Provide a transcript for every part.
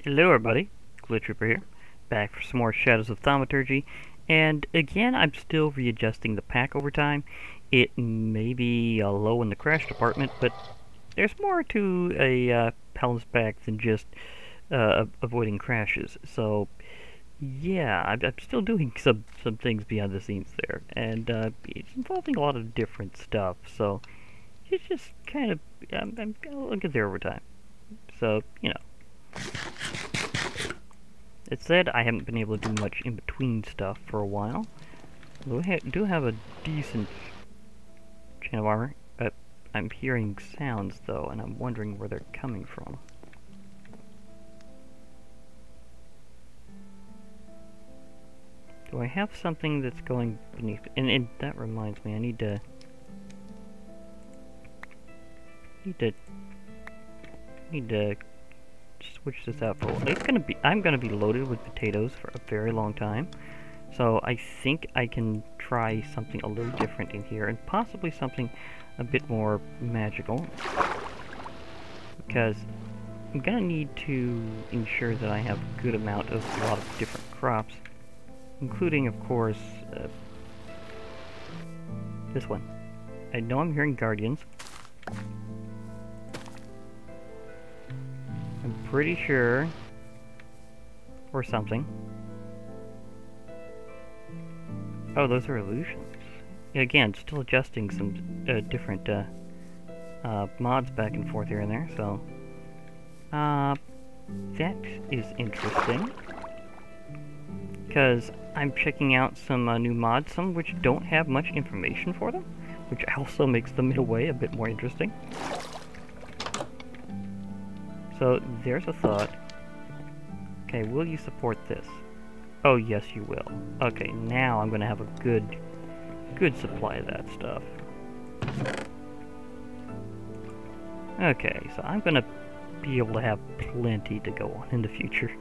Hello everybody, Glitch Reaper here, back for some more Shadows of Thaumaturgy, and again I'm still readjusting the pack over time. It may be low in the crash department, but there's more to a Paladin's pack than just avoiding crashes. So yeah, I'm still doing some things behind the scenes there, and it's involving a lot of different stuff, so it's just kind of, I'll get there over time. So, you know. It said I haven't been able to do much in-between stuff for a while. We do have a decent chain of armor, but I'm hearing sounds though, and I'm wondering where they're coming from. Do I have something that's going beneath? And that reminds me, I need to switch this out for a while. I'm gonna be loaded with potatoes for a very long time, so I think I can try something a little different in here, and possibly something a bit more magical, because I'm gonna need to ensure that I have a good amount of a lot of different crops, including, of course, this one. I know I'm hearing guardians. I'm pretty sure, or something. Oh, those are illusions. Again, still adjusting some different mods back and forth here and there, so that is interesting, because I'm checking out some new mods, some which don't have much information for them, which also makes them in a way a bit more interesting. So, there's a thought. Okay, will you support this? Oh, yes, you will. Okay, now I'm gonna have a good supply of that stuff. Okay, so I'm gonna be able to have plenty to go on in the future.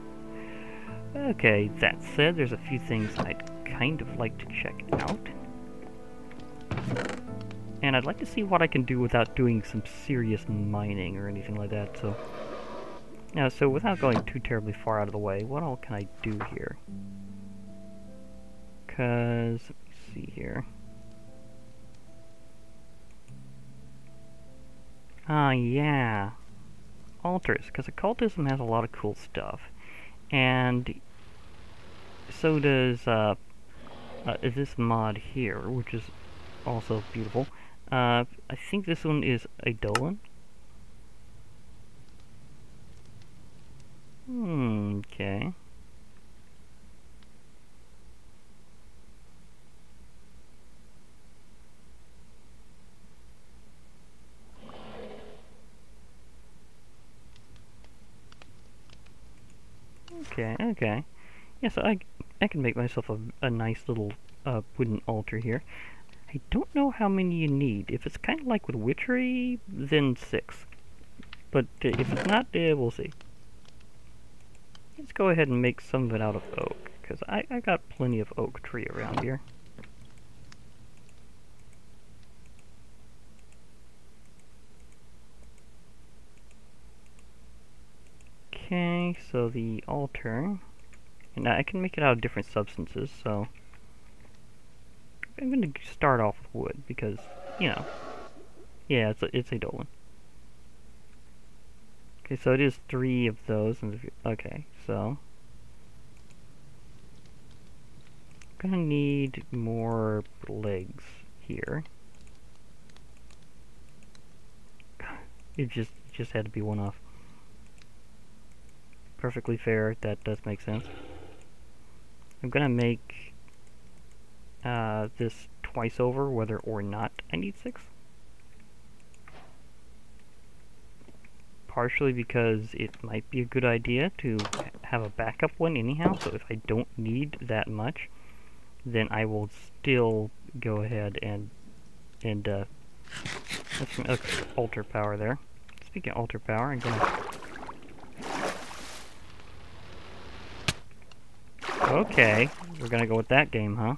Okay, that said, there's a few things I'd kind of like to check out. And I'd like to see what I can do without doing some serious mining or anything like that, so... Now, so without going too terribly far out of the way, what all can I do here? Because, let me see here. Ah, yeah. Altars, because occultism has a lot of cool stuff. And so does this mod here, which is also beautiful. I think this one is Eidolon. Okay. Okay. Yeah, so I can make myself a nice little wooden altar here. I don't know how many you need. If it's kind of like with witchery, then 6. But if it's not, we'll see. Let's go ahead and make some of it out of oak, because I got plenty of oak tree around here. Okay, so the altar, and I can make it out of different substances, so I'm going to start off with wood, because, you know, yeah, it's Eidolon. Okay, so it is 3 of those, and okay, so I'm gonna need more legs here. It just had to be one off. Perfectly fair, that does make sense. I'm gonna make this twice over, whether or not I need 6. Partially because it might be a good idea to have a backup one anyhow, so if I don't need that much, then I will still go ahead and that's some altar power there. Speaking of altar power, I'm gonna... Okay, we're gonna go with that game, huh?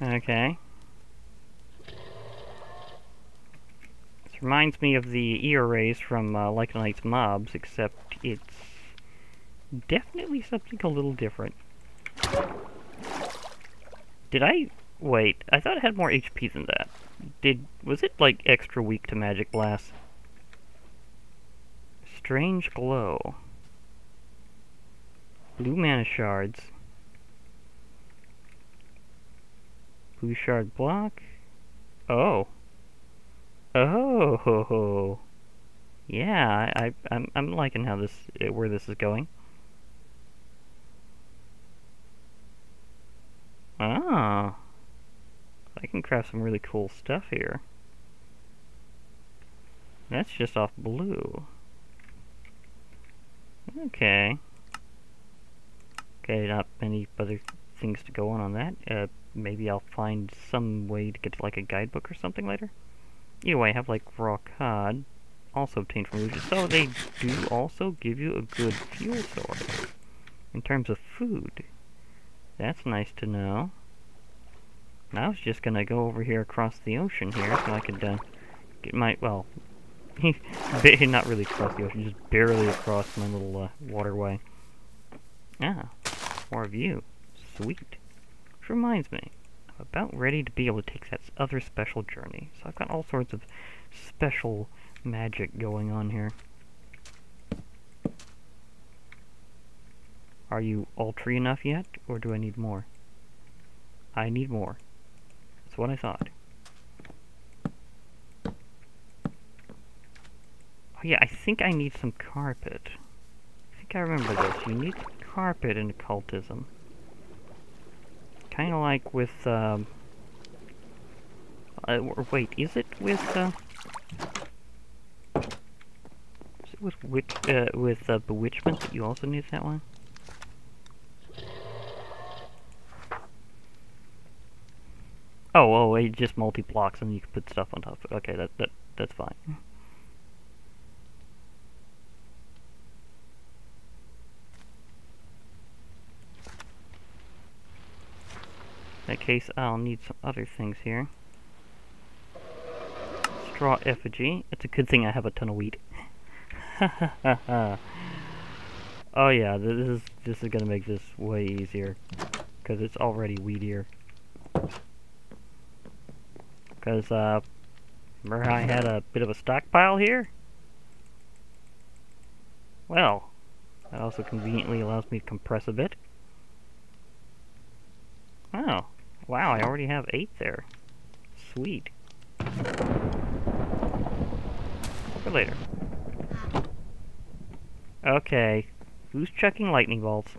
Okay. This reminds me of the E-arrays from Lycanite's mobs, except it's definitely something a little different. Did I... Wait, I thought it had more HP than that. Was it, like, extra weak to magic blasts? Strange glow. Blue mana shards. Blue shard block. Oh. Oh. Yeah, I'm liking how where this is going. Oh. I can craft some really cool stuff here. That's just off blue. Okay. Okay, not many other things to go on that. Maybe I'll find some way to get to, like, a guidebook or something later. Either way, I have, like, raw cod, also obtained from illusions. So they do also give you a good fuel source in terms of food. That's nice to know. And I was just gonna go over here across the ocean here so I could get my, well, not really across the ocean, just barely across my little waterway. Ah, more of you. Sweet. Which reminds me, I'm about ready to be able to take that other special journey. So I've got all sorts of special magic going on here. Are you all tree enough yet, or do I need more? I need more. That's what I thought. Oh yeah, I think I need some carpet. I think I remember this. You need carpet in occultism. Kind of like with, wait, is it with bewitchment that you also need that one? Oh, it just multi-blocks and you can put stuff on top of it. Okay, that's fine. In that case, I'll need some other things here. Straw effigy. It's a good thing I have a ton of wheat. Oh yeah, this is gonna make this way easier because it's already wheatier. Because remember how I had a bit of a stockpile here? Well, that also conveniently allows me to compress a bit. Oh, wow, I already have 8 there. Sweet. For later. Okay, who's chucking lightning bolts?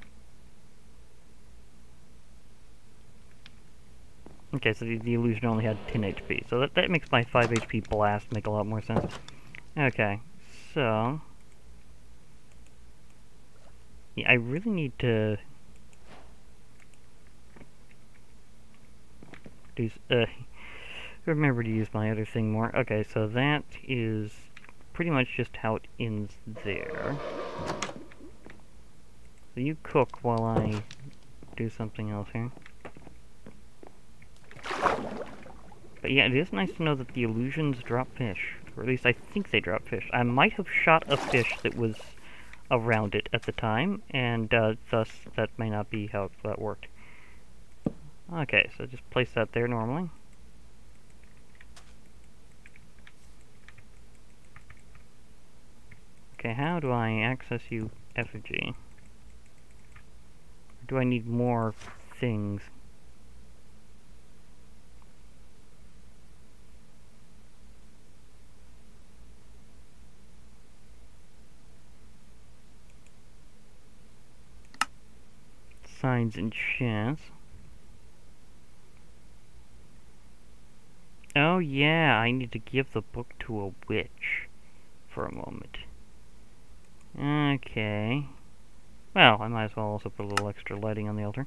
Okay, so the illusion only had 10 HP, so that makes my 5 HP blast make a lot more sense. Okay, so... yeah, I really need to... remember to use my other thing more. Okay, so that is pretty much just how it ends there. So you cook while I do something else here. But yeah, it is nice to know that the illusions drop fish. Or at least I think they drop fish. I might have shot a fish that was around it at the time, and thus that may not be how that worked. Okay, so just place that there normally. Okay, how do I access you, effigy? Or do I need more things? Signs and chance. Oh yeah, I need to give the book to a witch for a moment. Okay. Well, I might as well also put a little extra lighting on the altar.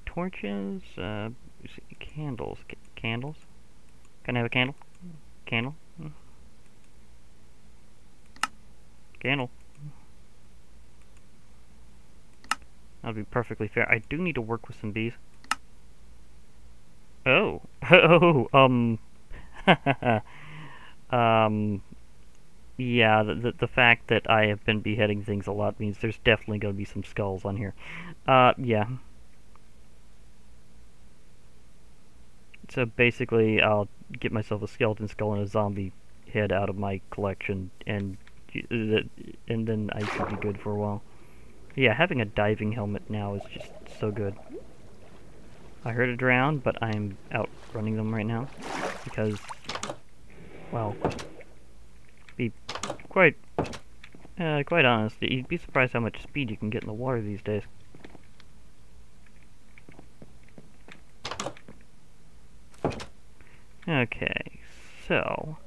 Torches, candles. Candles? Can I have a candle? Candle? Candle. That'll be perfectly fair. I do need to work with some bees. Oh. Oh, um, yeah, the fact that I have been beheading things a lot means there's definitely going to be some skulls on here. Yeah. So basically, I'll get myself a skeleton skull and a zombie head out of my collection, and then I should be good for a while. Yeah, having a diving helmet now is just so good. I heard a drown, but I'm outrunning them right now because, well, be quite quite honest, you'd be surprised how much speed you can get in the water these days. Okay, so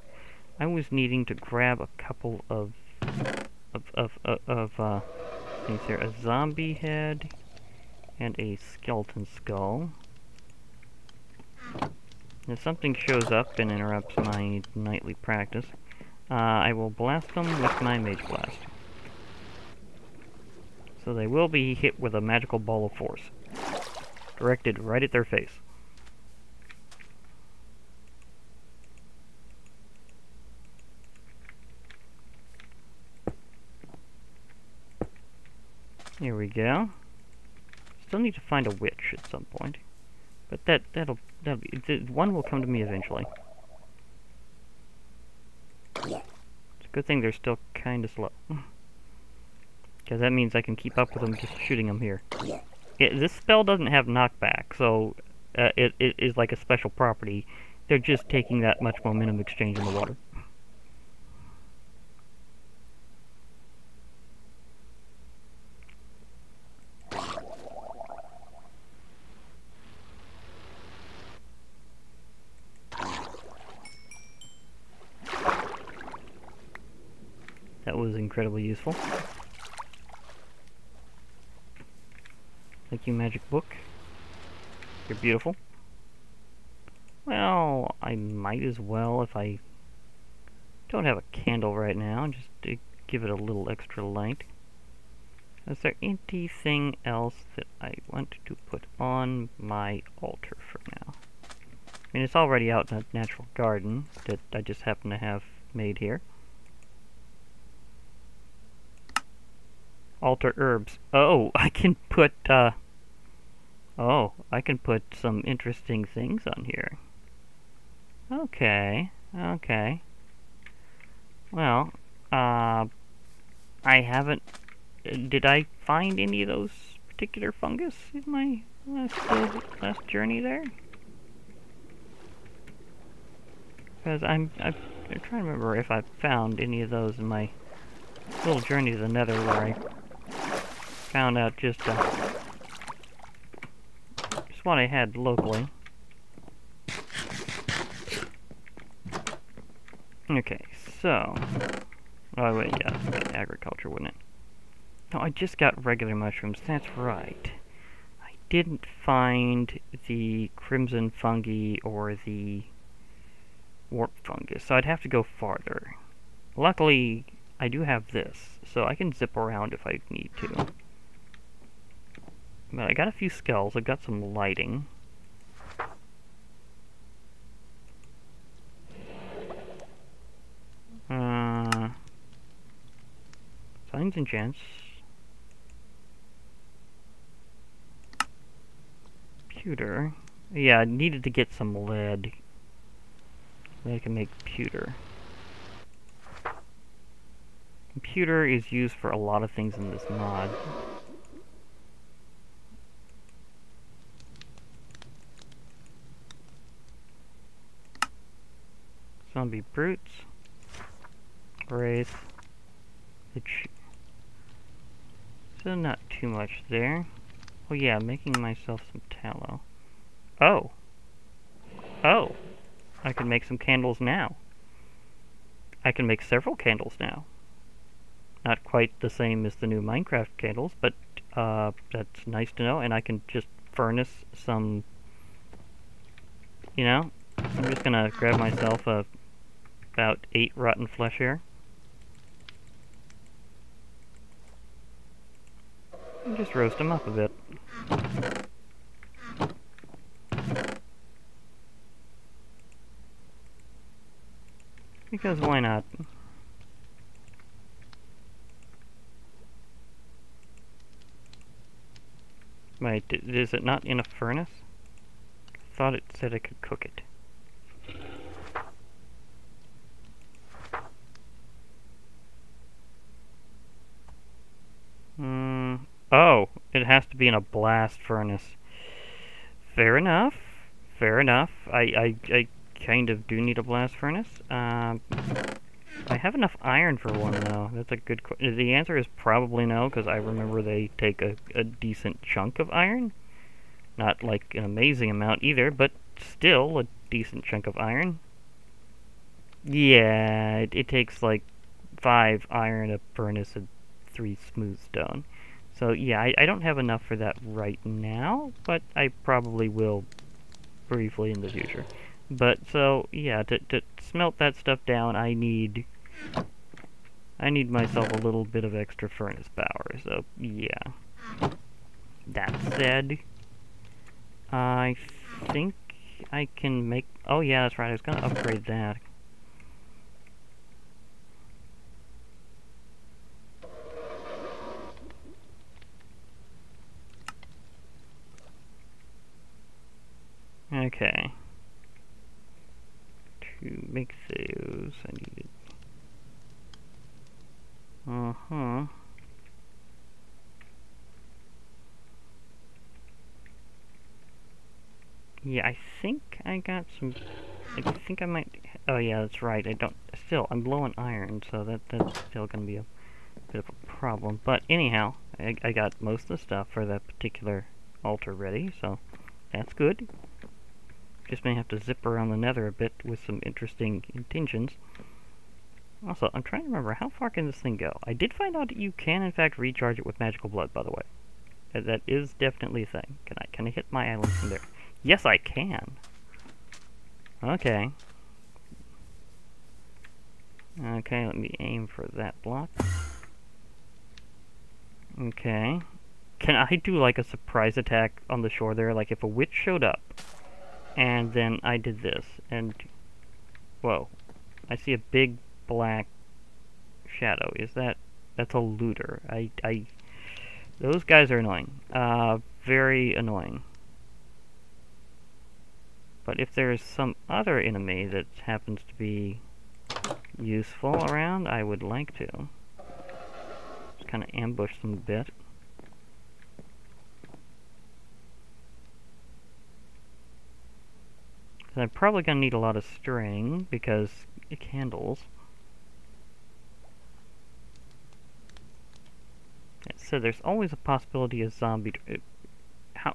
I was needing to grab a couple of things here: a zombie head and a skeleton skull. If something shows up and interrupts my nightly practice, I will blast them with my Mage Blast. So they will be hit with a magical ball of force, directed right at their face. Here we go. Still need to find a witch at some point, but that'll be, one will come to me eventually. It's a good thing they're still kind of slow, because that means I can keep up with them just shooting them here. This spell doesn't have knockback, so it is like a special property. They're just taking that much momentum exchange in the water. That was incredibly useful. Thank you, magic book. You're beautiful. Well, I might as well, if I don't have a candle right now, just to give it a little extra light. Is there anything else that I want to put on my altar for now? I mean, it's already out in a natural garden that I just happen to have made here. Altar herbs. Oh, I can put, oh, I can put some interesting things on here. Okay, okay. Well, I haven't... Did I find any of those particular fungus in my last journey there? Because I'm trying to remember if I found any of those in my little journey to the Nether where I found out just what I had locally. Okay, so... Oh wait, yeah, agriculture, wouldn't it? No, I just got regular mushrooms, that's right. I didn't find the crimson fungi or the warp fungus, so I'd have to go farther. Luckily, I do have this, so I can zip around if I need to. But I got a few skulls, I've got some lighting. Signs and chance. Pewter. Yeah, I needed to get some lead. I can make pewter. Pewter is used for a lot of things in this mod. Zombie brutes. Wraith. So not too much there. Oh yeah, making myself some tallow. Oh! Oh! I can make some candles now. I can make several candles now. Not quite the same as the new Minecraft candles, but that's nice to know, and I can just furnace some, you know, I'm just gonna grab myself about 8 rotten flesh here. And just roast them up a bit. Because why not? Wait, is it not in a furnace? I thought it said I could cook it. Oh, it has to be in a blast furnace. Fair enough. Fair enough. I kind of do need a blast furnace. I have enough iron for one, though. That's a good question. The answer is probably no, because I remember they take a decent chunk of iron. Not like an amazing amount either, but still a decent chunk of iron. Yeah, it takes like 5 iron, a furnace, and 3 smooth stone. So yeah, I don't have enough for that right now, but I probably will briefly in the future. But so yeah, to smelt that stuff down, I need myself a little bit of extra furnace power. So yeah. That said, I think I can make. Oh yeah, that's right. I was gonna upgrade that. Okay. To make those, I needed. Yeah, I think I got some. I think I might. Oh yeah, that's right. I don't. Still, I'm low on iron, so that's still gonna be a bit of a problem. But anyhow, I got most of the stuff for that particular altar ready, so that's good. Just may have to zip around the nether a bit with some interesting intentions. Also, I'm trying to remember, how far can this thing go? I did find out that you can, in fact, recharge it with magical blood, by the way. That is definitely a thing. Can I hit my island from there? Yes, I can! Okay. Okay, let me aim for that block. Okay. Can I do, like, a surprise attack on the shore there? Like, if a witch showed up, and then I did this, and... Whoa. I see a big black shadow. Is that... That's a looter. Those guys are annoying. Very annoying. But if there's some other enemy that happens to be useful around, I would like to. Just kind of ambush them a bit. I'm probably going to need a lot of string, because candles. So there's always a possibility of zombie...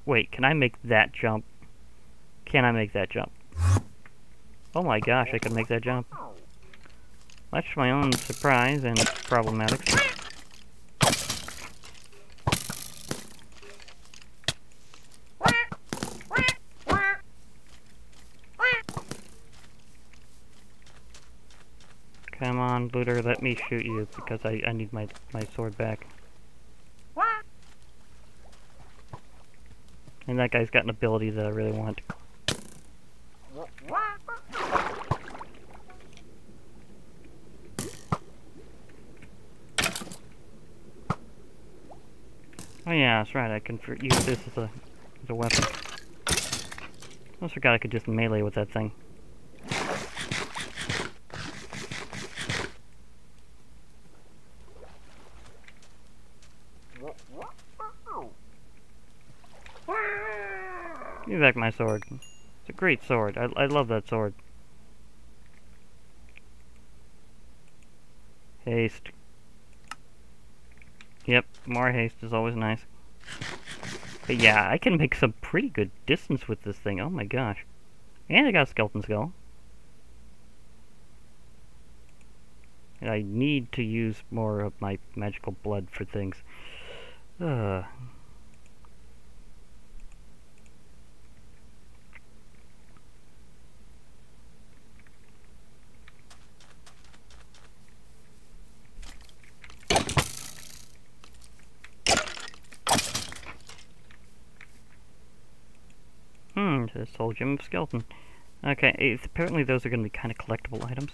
wait, can I make that jump? Can I make that jump? Oh my gosh, I can make that jump. Much to my own surprise and problematic. Come on, looter, let me shoot you, because I need my sword back. And that guy's got an ability that I really want. Oh yeah, that's right, I can use this as a weapon. I almost forgot I could just melee with that thing. Give me back my sword. It's a great sword. I love that sword. Haste. Yep, more haste is always nice. But yeah, I can make some pretty good distance with this thing. Oh my gosh. And I got a skeleton skull. And I need to use more of my magical blood for things. This whole gem of skeleton. Okay, apparently those are going to be kind of collectible items.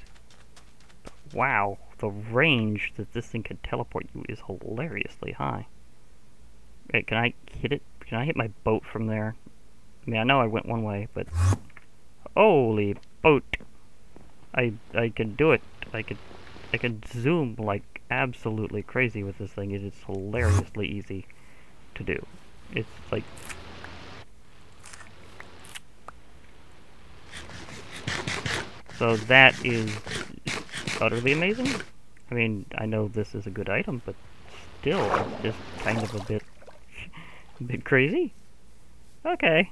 Wow, the range that this thing can teleport you is hilariously high. Wait, can I hit it? Can I hit my boat from there? I mean, I know I went one way, but... Holy boat! I can do it. I can zoom like absolutely crazy with this thing. It is hilariously easy to do. It's like... So that is utterly amazing. I mean, I know this is a good item, but still, it's just kind of a bit crazy. Okay,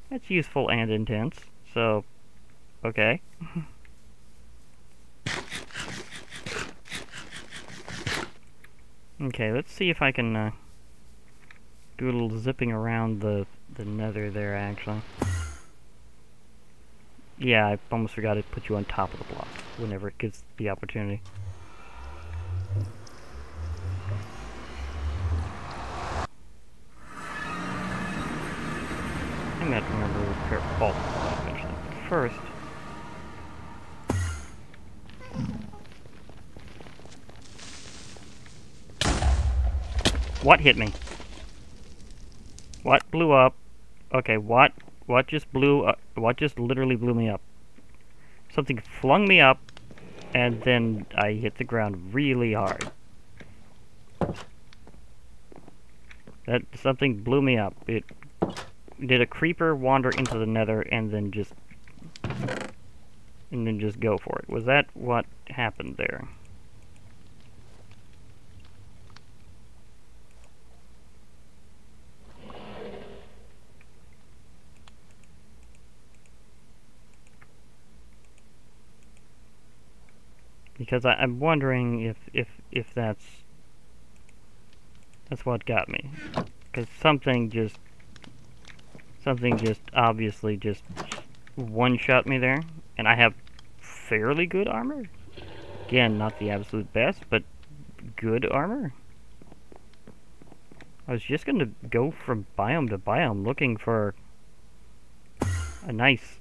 that's useful and intense. So, okay. Okay, let's see if I can do a little zipping around the nether there. Actually. Yeah, I almost forgot to put you on top of the block whenever it gives the opportunity. I'm gonna have to remember to repair all the block eventually. First, what hit me? What blew up? Okay, what just blew up? What just literally blew me up? Something flung me up, and then I hit the ground really hard. That something blew me up. It did a creeper wander into the nether and then just go for it. Was that what happened there? Because I'm wondering if that's what got me. Because something just obviously just one-shot me there, and I have fairly good armor. Again, not the absolute best, but good armor. I was just gonna go from biome to biome looking for a nice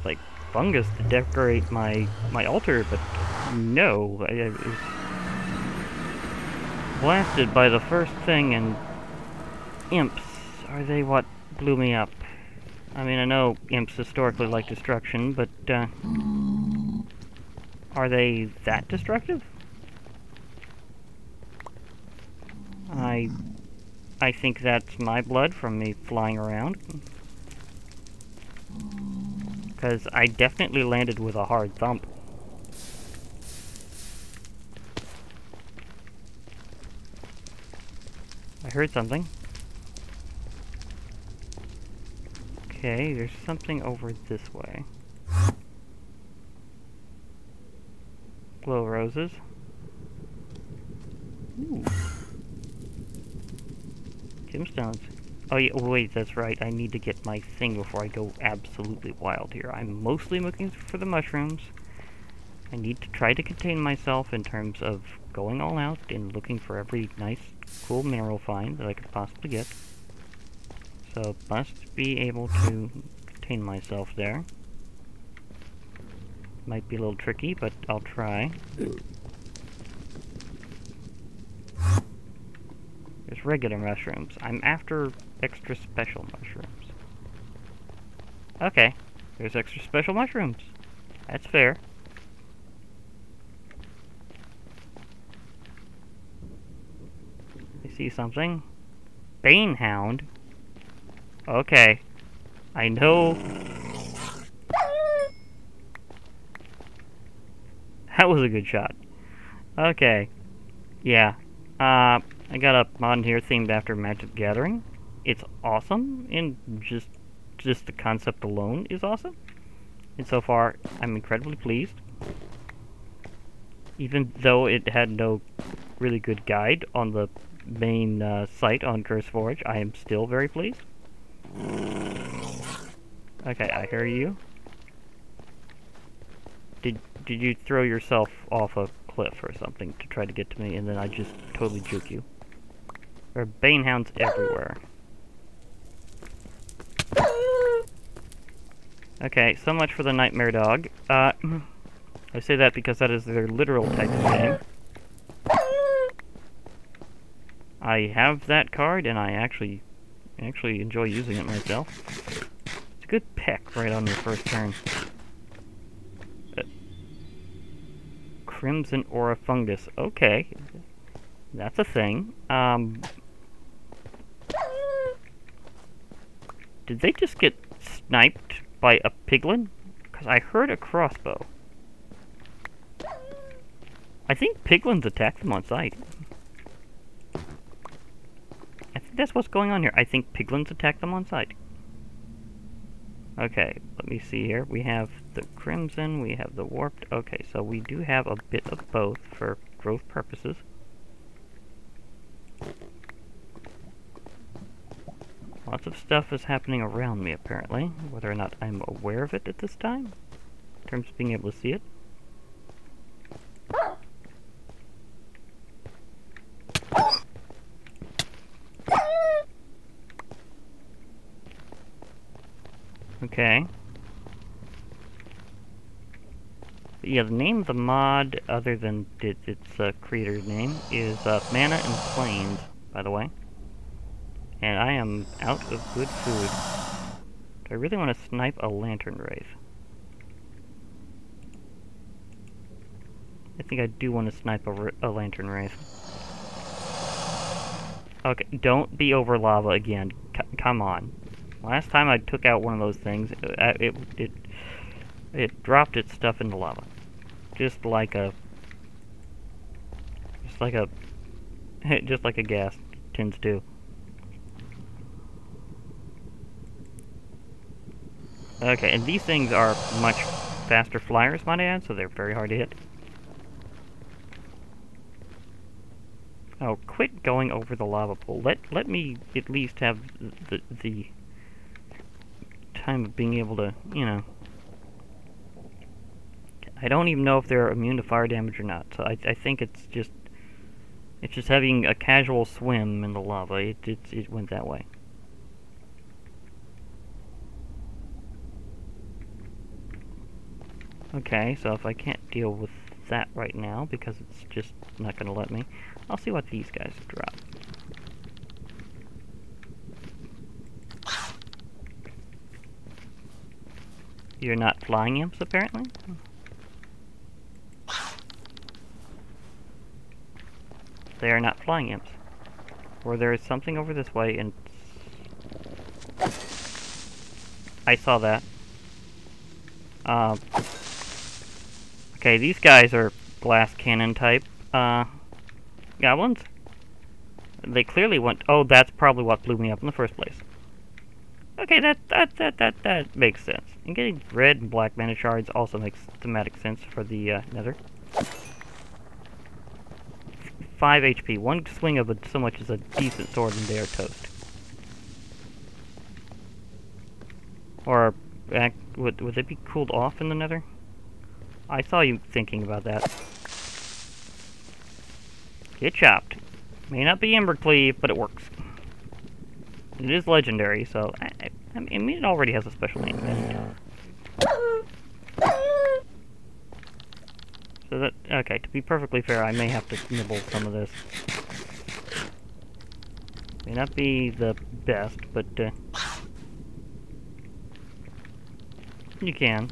like fungus to decorate my altar, but no, I was blasted by the first thing, and imps are they what blew me up? I mean, I know imps historically like destruction, but are they that destructive? I think that's my blood from me flying around. Because I definitely landed with a hard thump. I heard something. Okay, there's something over this way. Glow roses. Ooh. Gemstones. Oh yeah, wait, that's right. I need to get my thing before I go absolutely wild here. I'm mostly looking for the mushrooms. I need to try to contain myself in terms of going all out and looking for every nice, cool mineral find that I could possibly get. So, must be able to contain myself there. Might be a little tricky, but I'll try. There's regular mushrooms. I'm after extra special mushrooms. Okay, there's extra special mushrooms. That's fair. I see something. Banehound? Okay. I know. That was a good shot. Okay. Yeah. I got a mod here themed after Magic Gathering. It's awesome, and just the concept alone is awesome. And so far, I'm incredibly pleased. Even though it had no really good guide on the main site on CurseForge, I am still very pleased. Okay, I hear you. Did you throw yourself off a cliff or something to try to get to me, and then I just totally juke you? There are banehounds everywhere. Okay, so much for the Nightmare Dog. I say that because that is their literal type of name. I have that card, and I actually enjoy using it myself. It's a good peck right on your first turn. Crimson Aura Fungus. Okay. That's a thing. Did they just get sniped by a piglin? Because I heard a crossbow. I think piglins attack them on sight. I think that's what's going on here. I think piglins attack them on sight. Okay, let me see here. We have the crimson, we have the warped. Okay, so we do have a bit of both for growth purposes. Lots of stuff is happening around me, apparently, whether or not I'm aware of it at this time, in terms of being able to see it. Okay. But yeah, the name of the mod, other than its creator's name, is Mana and Plains, by the way. And I am out of good food. Do I really want to snipe a Lantern Wraith? I think I do want to snipe a Lantern Wraith. Okay, don't be over lava again. Come on. Last time I took out one of those things, it dropped its stuff into lava. Just like a gas tends to. Okay, and these things are much faster flyers, might I add, so they're very hard to hit. Oh, quit going over the lava pool. Let me at least have the time of being able to, you know. I don't even know if they're immune to fire damage or not, so I think it's just having a casual swim in the lava. It went that way. Okay, so if I can't deal with that right now, because it's just not going to let me, I'll see what these guys drop. You're not flying imps, apparently? They are not flying imps. Or there is something over this way, and I saw that. Okay, these guys are glass cannon type goblins. They clearly went. Oh, that's probably what blew me up in the first place. Okay, that makes sense. And getting red and black mana shards also makes thematic sense for the Nether. 5 HP. One swing of so much as a decent sword, and they are toast. Or would they be cooled off in the Nether? I saw you thinking about that. Get chopped. May not be Embercleave, but it works. It is legendary, so I mean it already has a special name. So that, okay, to be perfectly fair, I may have to nibble some of this. May not be the best, but you can.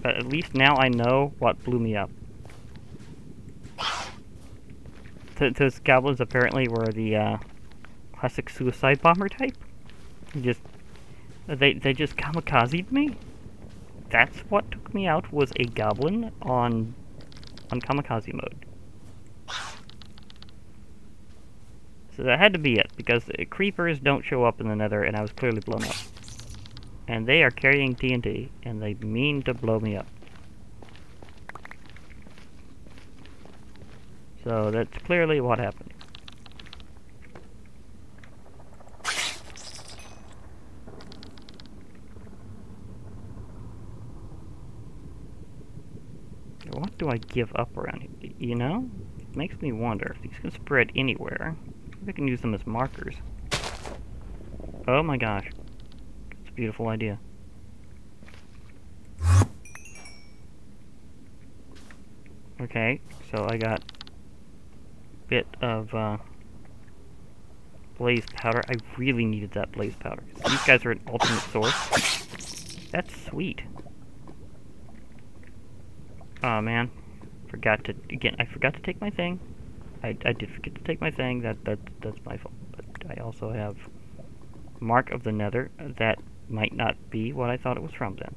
But at least now I know what blew me up. Those goblins apparently were the classic suicide bomber type. They just kamikazed me. That's what took me out, was a goblin on kamikaze mode. So that had to be it, because creepers don't show up in the Nether, and I was clearly blown up. And they are carrying TNT, and they mean to blow me up. So that's clearly what happened. What do I give up around here? You know? makes me wonder if these can spread anywhere. Maybe I can use them as markers. Oh my gosh. It's a beautiful idea. Okay, so I got a bit of blaze powder. I really needed that blaze powder. These guys are an ultimate source. That's sweet. Oh man, I forgot to take my thing. I did forget to take my thing. That's my fault. But I also have Mark of the Nether. That might not be what I thought it was from then.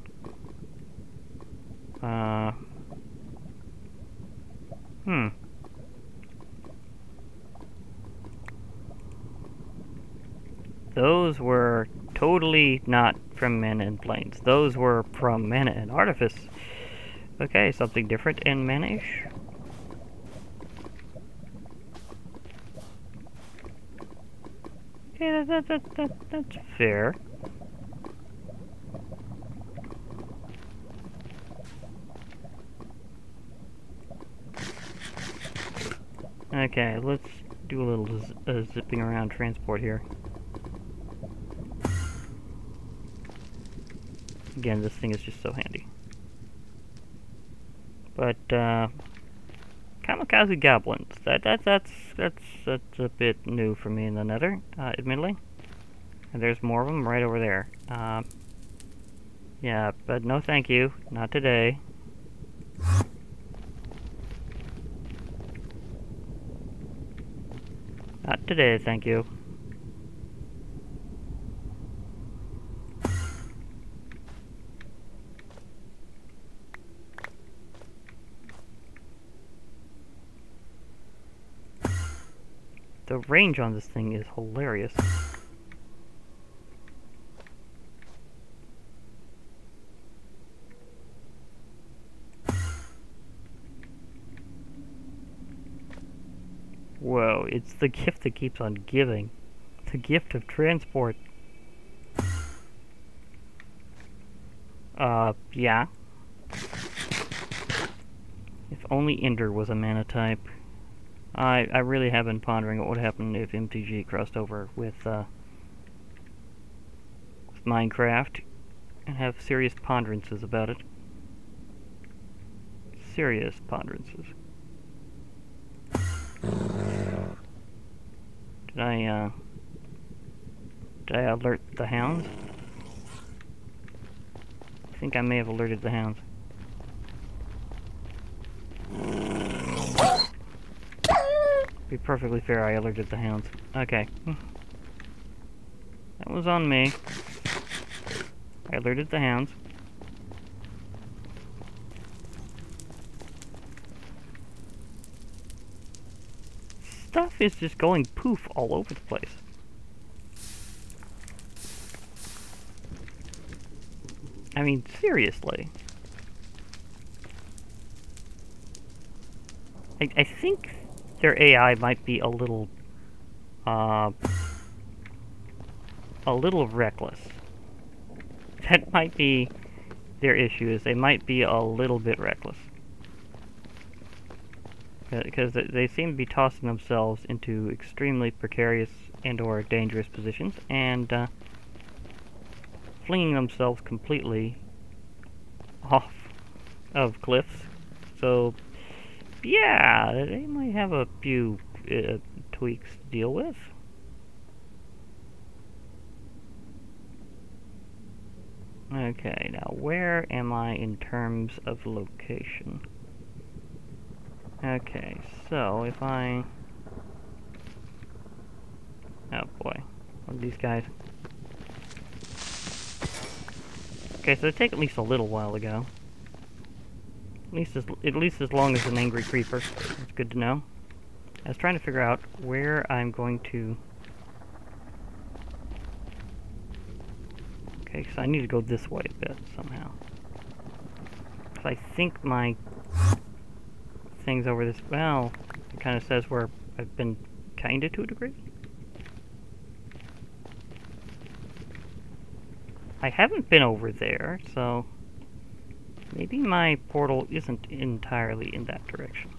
Those were totally not from Mana and Plains. Those were from Mana and Artifice. Okay, something different and mana-ish. Okay, that's fair. Okay, let's do a little zipping around transport here. Again, this thing is just so handy. But kamikaze goblins. That's a bit new for me in the Nether, admittedly. And there's more of them right over there. Yeah, but no, thank you. Not today. Not today, thank you. The range on this thing is hilarious. Whoa, it's the gift that keeps on giving. The gift of transport. Yeah. If only Ender was a mana type. I really have been pondering what would happen if MTG crossed over with Minecraft, and have serious ponderances about it. Serious ponderances. Did I alert the hounds? I think I may have alerted the hounds. To be perfectly fair, I alerted the hounds. Okay. That was on me. I alerted the hounds. Stuff is just going poof all over the place. I mean, seriously. I think their AI might be a little reckless. That might be their issue, is they might be a little bit reckless. Because they seem to be tossing themselves into extremely precarious and or dangerous positions, and flinging themselves completely off of cliffs. So, yeah, they might have a few tweaks to deal with. Okay, now where am I in terms of location? Okay, so if I... Oh boy, what are these guys? Okay, so they take at least a little while to go. At least as long as an angry creeper. That's good to know. I was trying to figure out where I'm going to... Okay, so I need to go this way a bit somehow. Because I think my thing's over this... Well, it kind of says where I've been kinda to a degree. I haven't been over there, so maybe my portal isn't entirely in that direction.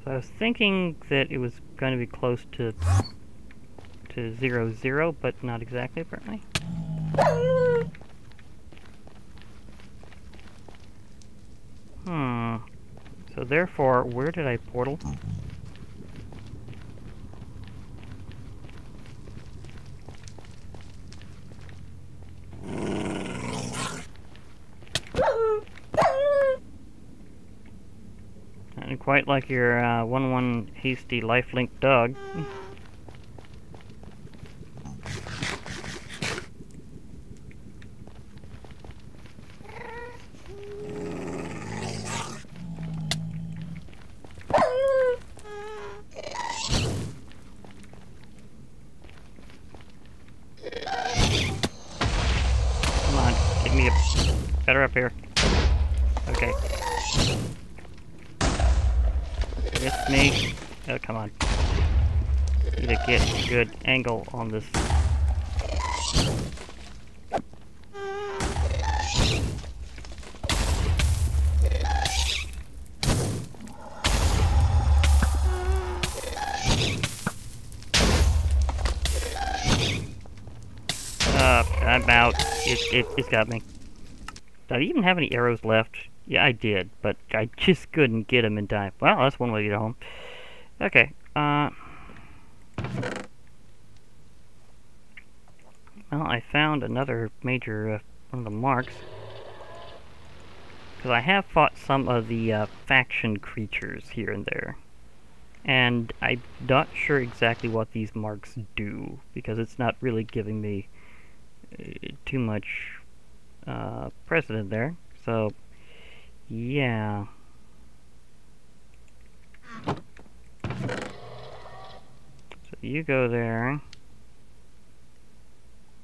So I was thinking that it was going to be close to 0, 0, but not exactly, apparently. So therefore, where did I portal? Not quite like your 1-1 hasty lifelink dog. Come on, get me better up here. Okay. It's me. Oh, come on. Need to get a good angle on this. I'm out. It's got me. Did I even have any arrows left? Yeah, I did, but I just couldn't get them in time. Well, that's one way to get home. Okay, well, I found another major, one of the marks. Because I have fought some of the, faction creatures here and there. And I'm not sure exactly what these marks do, because it's not really giving me too much precedent there. So, yeah. So you go there.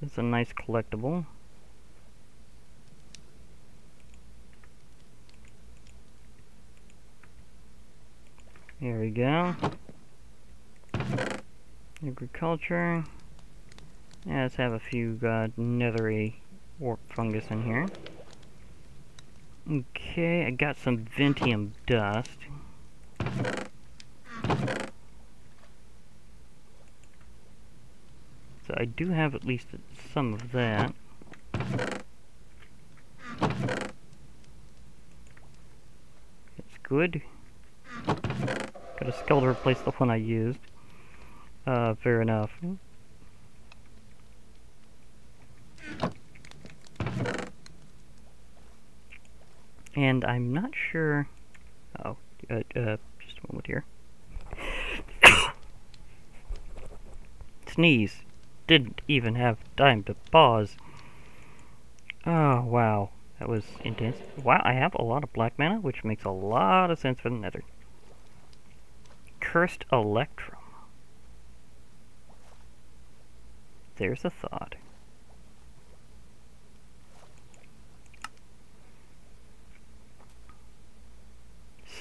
It's a nice collectible. Here we go. Agriculture. Yeah, let's have a few nethery warp fungus in here. Okay, I got some Ventium dust. So I do have at least some of that. It's good. Got a skull to replace the one I used. Fair enough. And I'm not sure... Oh, just a moment here. Sneeze. Didn't even have time to pause. Oh, wow. That was intense. Wow, I have a lot of black mana, which makes a lot of sense for the nether. Cursed Electrum. There's a thought.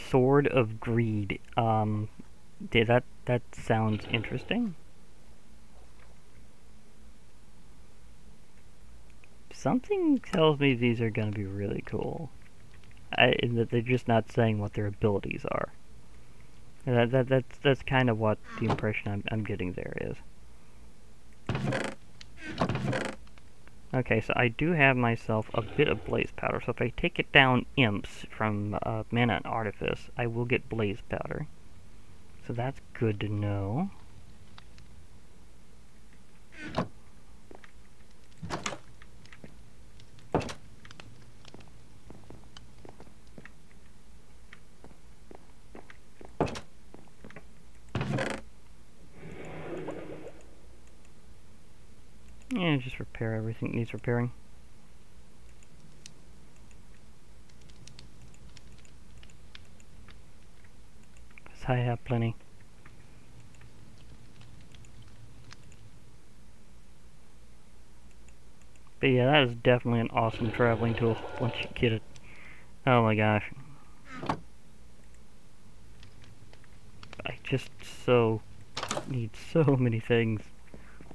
Sword of Greed. That sounds interesting. Something tells me these are going to be really cool. And that they're just not saying what their abilities are. That's kind of what the impression I'm getting there is. Okay, so I do have myself a bit of blaze powder. So if I take it down imps from mana and artifice, I will get blaze powder. So that's good to know. Yeah, just repair everything that needs repairing. Because I have plenty. But yeah, that is definitely an awesome traveling tool once you get it. Oh my gosh. I just need so many things.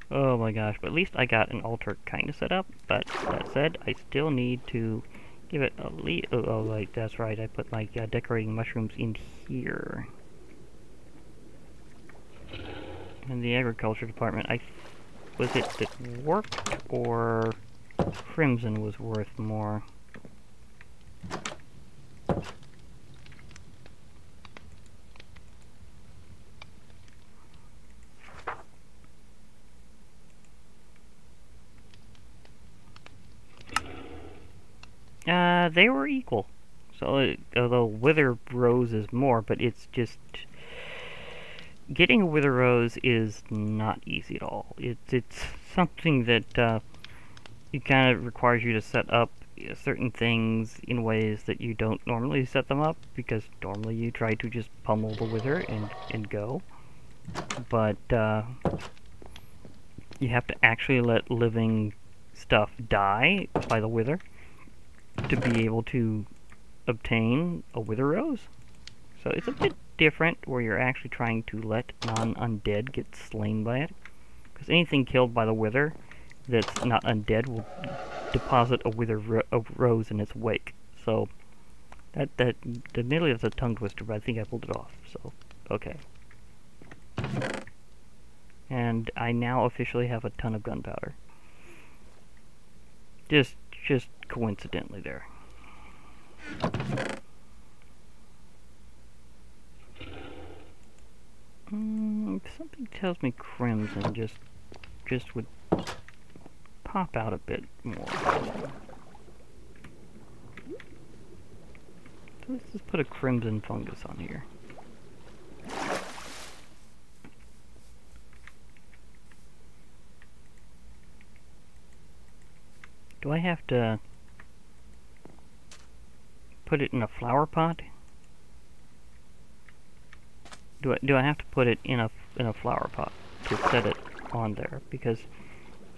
Oh my gosh, but at least I got an altar kind of set up, but that said, I still need to give it a oh wait, that's right, I put my decorating mushrooms in here. in the agriculture department. Was it that worked, or crimson was worth more? They were equal. So, although Wither Rose is more, but it's just... Getting a Wither Rose is not easy at all. It's something that it kind of requires you to set up certain things in ways that you don't normally set them up, because normally you try to just pummel the Wither and go. But you have to actually let living stuff die by the Wither to be able to obtain a Wither Rose. So it's a bit different, where you're actually trying to let non-undead get slain by it. Because anything killed by the Wither that's not undead will deposit a Wither Rose in its wake. So admittedly that's a tongue twister, but I think I pulled it off. So okay. And I now officially have a ton of gunpowder. Just coincidentally there. Something tells me crimson just would pop out a bit more. So let's just put a crimson fungus on here. Do I have to put it in a flower pot? Do I have to put it in a flower pot to set it on there? Because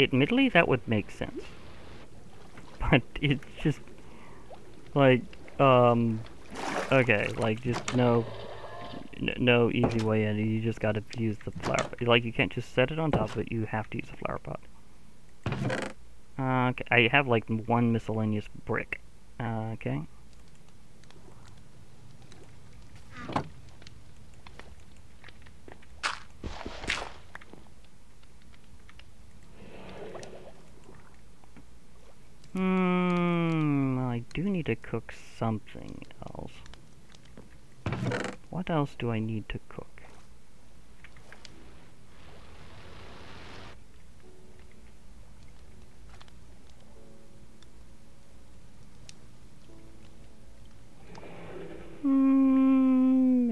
admittedly that would make sense. But it's just like okay, like just no easy way in. You just gotta use the flower. Like you can't just set it on top of it, you have to use a flower pot. Okay, I have like one miscellaneous brick. Okay. I do need to cook something else. What else do I need to cook?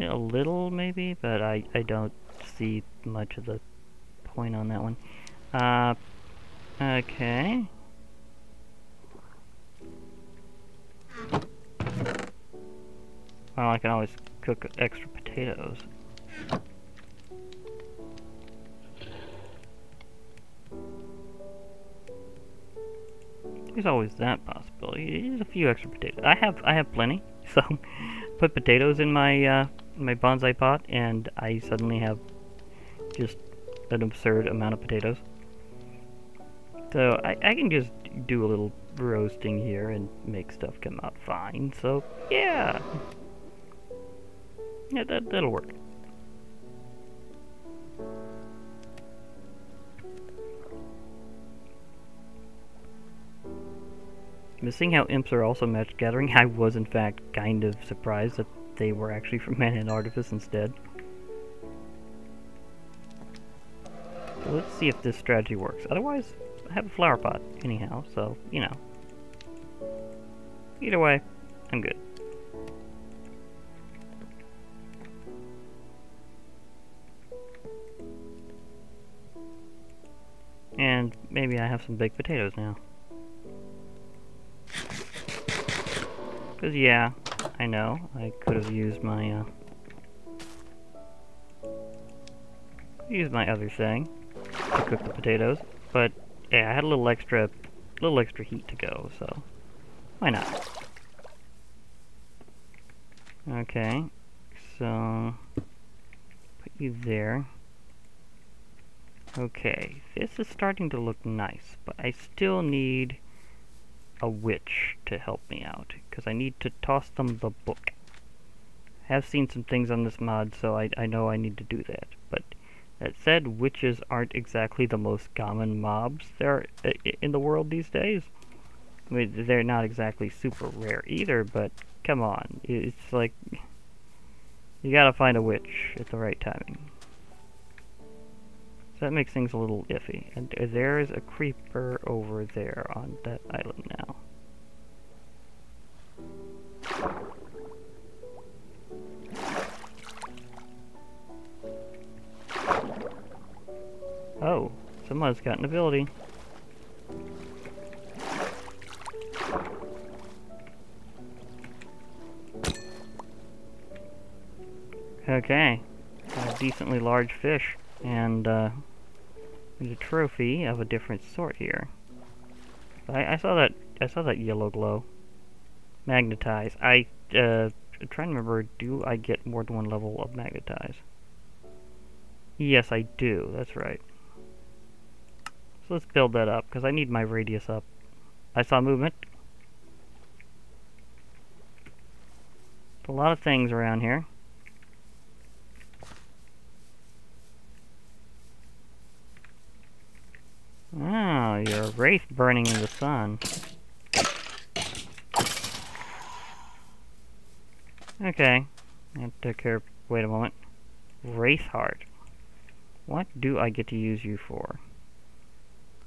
A little maybe, but I don't see much of the point on that one. Okay. Well, I can always cook extra potatoes. There's always that possibility. There's a few extra potatoes. I have plenty, so put potatoes in my my bonsai pot, and I suddenly have just an absurd amount of potatoes. So I can just do a little roasting here and make stuff come out fine. So yeah. Yeah, that'll work. Seeing how imps are also magic gathering, I was in fact kind of surprised that they were actually from Mana and Artifice instead. So let's see if this strategy works. Otherwise, I have a flower pot anyhow, so, you know. Either way, I'm good. And maybe I have some baked potatoes now. Because, yeah, I know, I could have used my, other thing to cook the potatoes, but, yeah, I had a little extra heat to go, so why not? Okay, so, put you there. Okay, this is starting to look nice, but I still need a witch to help me out, because I need to toss them the book. I have seen some things on this mod, so I know I need to do that, but That said, witches aren't exactly the most common mobs there in the world these days. I mean, they're not exactly super rare either, but come on. It's like, you gotta find a witch at the right timing. So that makes things a little iffy. And there's a creeper over there on that island now. Oh, someone's got an ability. Okay, a decently large fish, and there's a trophy of a different sort here. I saw that yellow glow. Magnetize. I'm trying to remember. Do I get more than one level of magnetize? Yes, I do. That's right. So let's build that up, because I need my radius up. I saw movement. A lot of things around here. Oh, you're a wraith burning in the sun. Okay. I have to take care of... Wait a moment. Wraith heart. What do I get to use you for?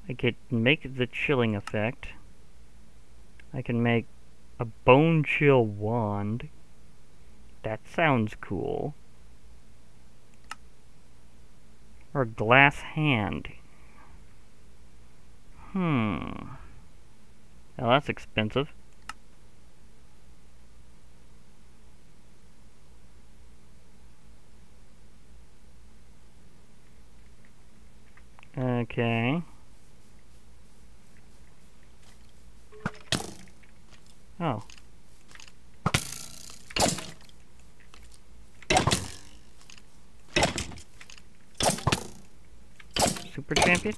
I can make the chilling effect. I can make a bone chill wand. That sounds cool. Or a glass hand. Now that's expensive. Okay. Oh. Super champion?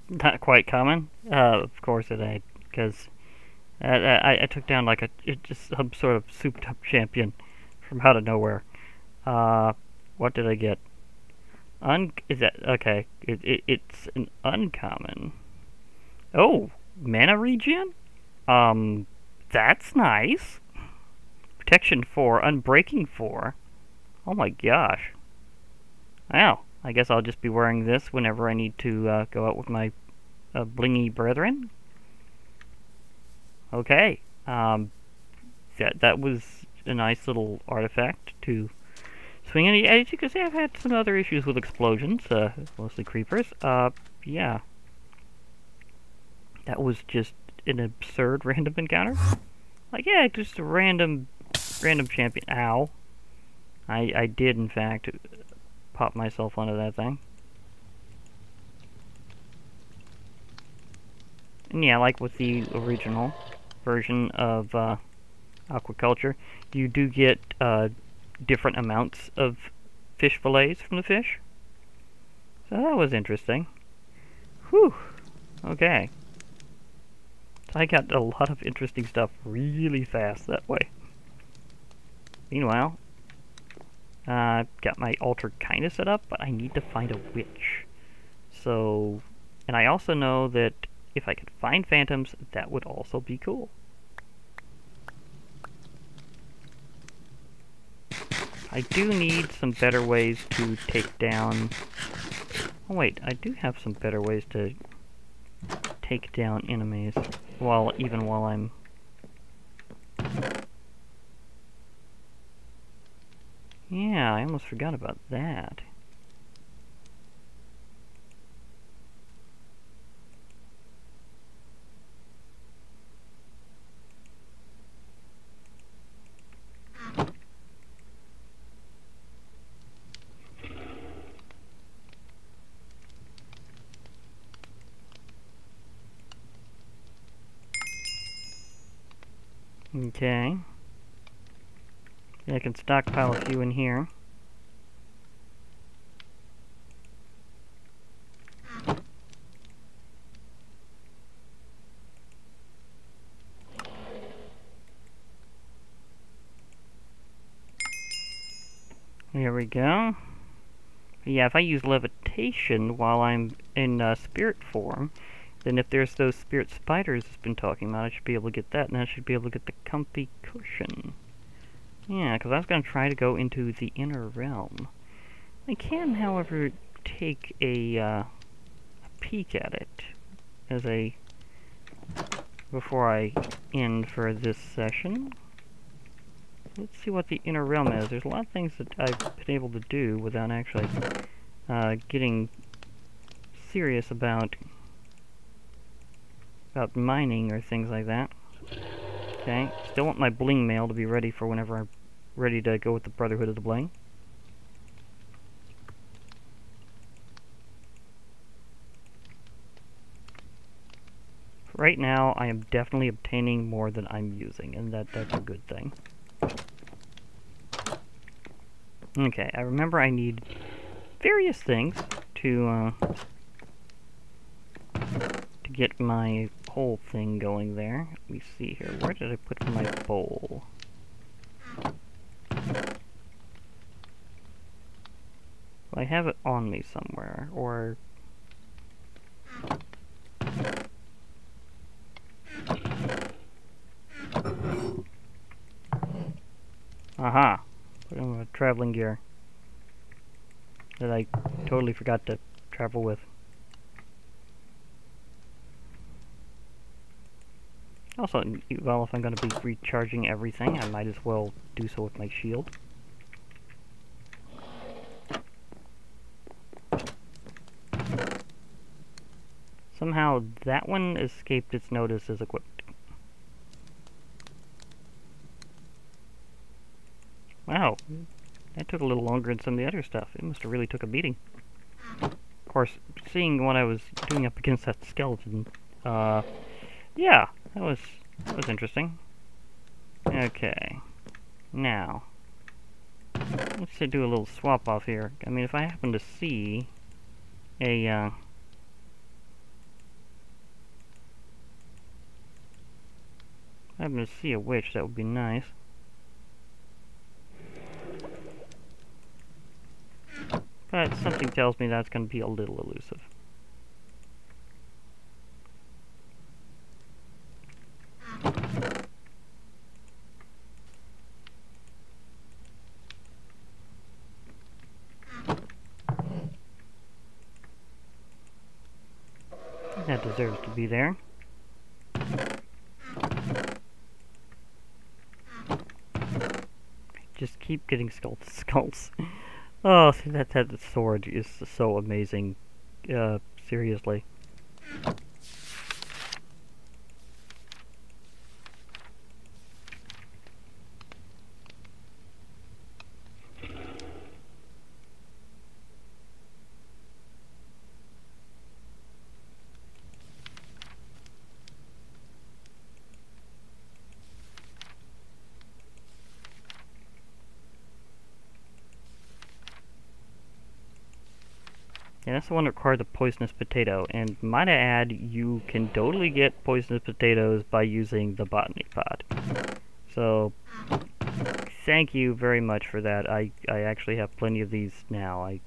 Not quite common. Of course it ain't, because I took down like just some sort of souped up champion from out of nowhere. What did I get? Is that okay? It's an uncommon. Oh, mana regen. That's nice. Protection 4, Unbreaking 4. Oh my gosh. Wow. I guess I'll just be wearing this whenever I need to go out with my blingy brethren. Okay. That was a nice little artifact to swing in. As you can see, I've had some other issues with explosions, mostly creepers. Yeah. That was just an absurd random encounter. Like, yeah, just a random champion. Ow. I did, in fact, pop myself onto that thing. And yeah, like with the original version of aquaculture, you do get different amounts of fish fillets from the fish. So that was interesting. Whew. Okay. So I got a lot of interesting stuff really fast that way. Meanwhile, I've got my altar kind of set up, but I need to find a witch. So, and I also know that if I could find phantoms, that would also be cool. I do need some better ways to take down... Oh wait, I do have some better ways to take down enemies, even while I'm... Yeah, I almost forgot about that. Okay. I can stockpile a few in here. There we go. Yeah, if I use levitation while I'm in spirit form, then if there's those spirit spiders it's been talking about, I should be able to get that, and I should be able to get the comfy cushion. Yeah, because I was going to try to go into the inner realm. I can, however, take a peek at it before I end for this session. Let's see what the inner realm is. There's a lot of things that I've been able to do without actually getting serious about mining or things like that. Okay, still want my bling mail to be ready for whenever I'm ready to go with the Brotherhood of the Bling. Right now, I am definitely obtaining more than I'm using, and that's a good thing. Okay, I remember I need various things to get my whole thing going there. Let me see here. Where did I put my bowl? I have it on me somewhere, or... Aha! Put on my traveling gear that I totally forgot to travel with. Also, well, if I'm going to be recharging everything, I might as well do so with my shield. Somehow, that one escaped its notice as equipped. Wow, that took a little longer than some of the other stuff. It must have really took a beating. Of course, seeing what I was doing up against that skeleton, yeah, that was interesting. Okay, now, let's do a little swap off here. I mean, if I happen to see a, I happen to see a witch, that would be nice. But something tells me that's going to be a little elusive. That deserves to be there. Just keep getting skulls. Oh, that sword is so amazing. Seriously. Yeah, that's the one that required the poisonous potato, and might I add, you can totally get poisonous potatoes by using the botany pot. So, thank you very much for that. I actually have plenty of these now. I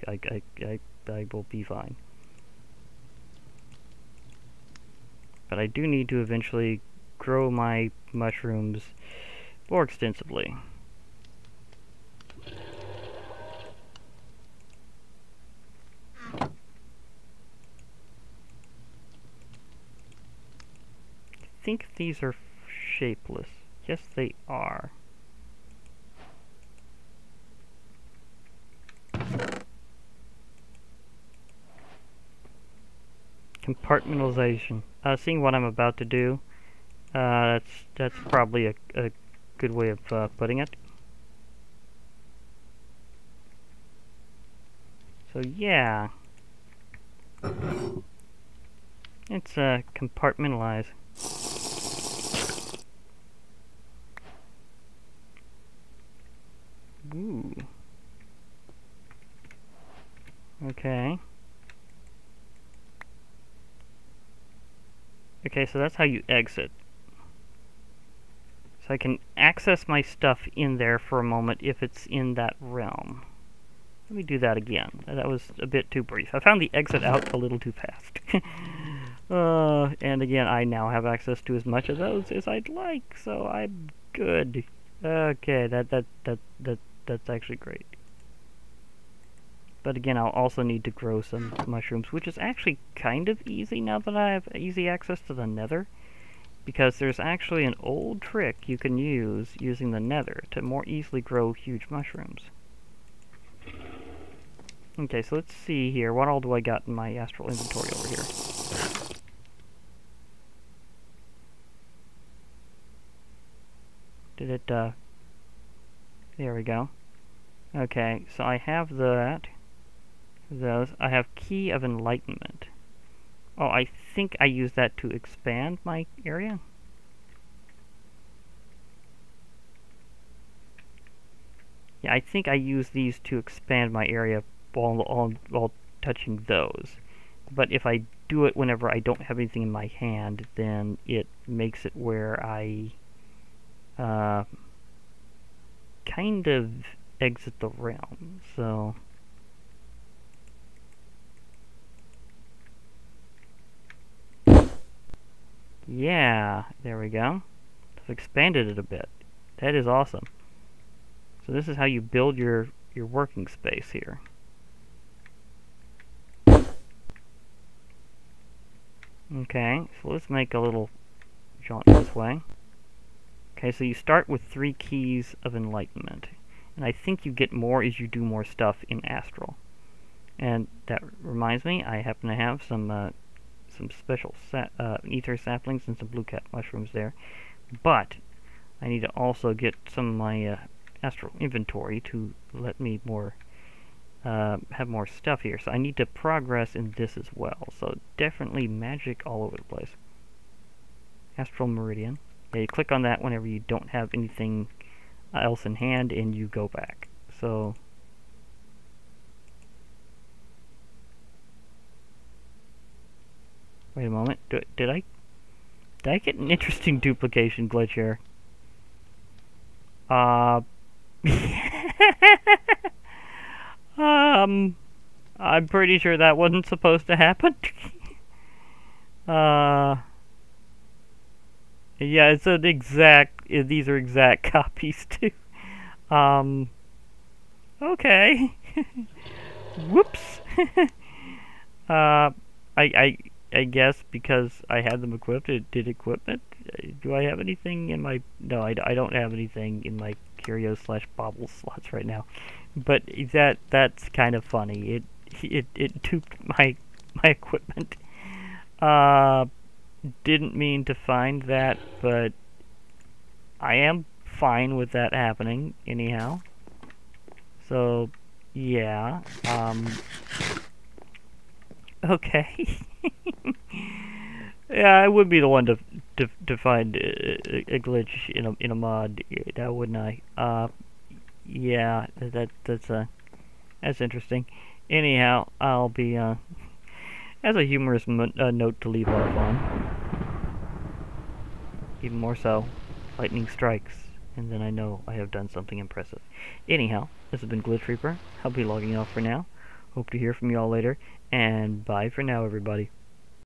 will be fine. But I do need to eventually grow my mushrooms more extensively. I think these are shapeless. Yes, they are. Compartmentalization. Seeing what I'm about to do, that's probably a good way of putting it. So yeah, it's compartmentalize. Ooh. Okay. Okay, so that's how you exit. So I can access my stuff in there for a moment if it's in that realm. Let me do that again. That was a bit too brief. I found the exit out a little too fast. And again, I now have access to as much of those as I'd like, so I'm good. Okay, that's actually great. But again, I'll also need to grow some mushrooms, which is actually kind of easy now that I have easy access to the nether. Because there's actually an old trick you can use using the nether to more easily grow huge mushrooms. Okay, so let's see here. What all do I got in my astral inventory over here? Did it, there we go. Okay, so I have that. Those. I have Key of Enlightenment. Oh, I think I use that to expand my area. Yeah, I think I use these to expand my area while touching those. But if I do it whenever I don't have anything in my hand, then it makes it where I kind of exit the realm. So yeah, there we go. I've expanded it a bit. That is awesome. So this is how you build your working space here. Okay, so let's make a little jaunt this way. Okay, so you start with 3 keys of enlightenment. And I think you get more as you do more stuff in astral. And that reminds me, I happen to have some special ether saplings and some blue cat mushrooms there. But I need to also get some of my astral inventory to let me have more stuff here. So I need to progress in this as well. So definitely magic all over the place. Astral Meridian. Yeah, you click on that whenever you don't have anything else in hand and you go back. So wait a moment. Did I get an interesting duplication glitch here? I'm pretty sure that wasn't supposed to happen. Yeah, it's an exact, these are exact copies too. Okay. Whoops. I guess because I had them equipped, it did equipment. Do I have anything in my... No, I don't have anything in my curio/bobble slots right now. But that's kind of funny. It duped my equipment. Didn't mean to find that, but I am fine with that happening anyhow. So yeah. Okay. Yeah, I would be the one to find a glitch in a mod, now wouldn't I? Yeah, that's interesting. Anyhow, I'll be as a humorous note to leave off on. Even more so, lightning strikes, and then I know I have done something impressive. Anyhow, this has been Glitch Reaper. I'll be logging off for now. Hope to hear from you all later, and bye for now, everybody.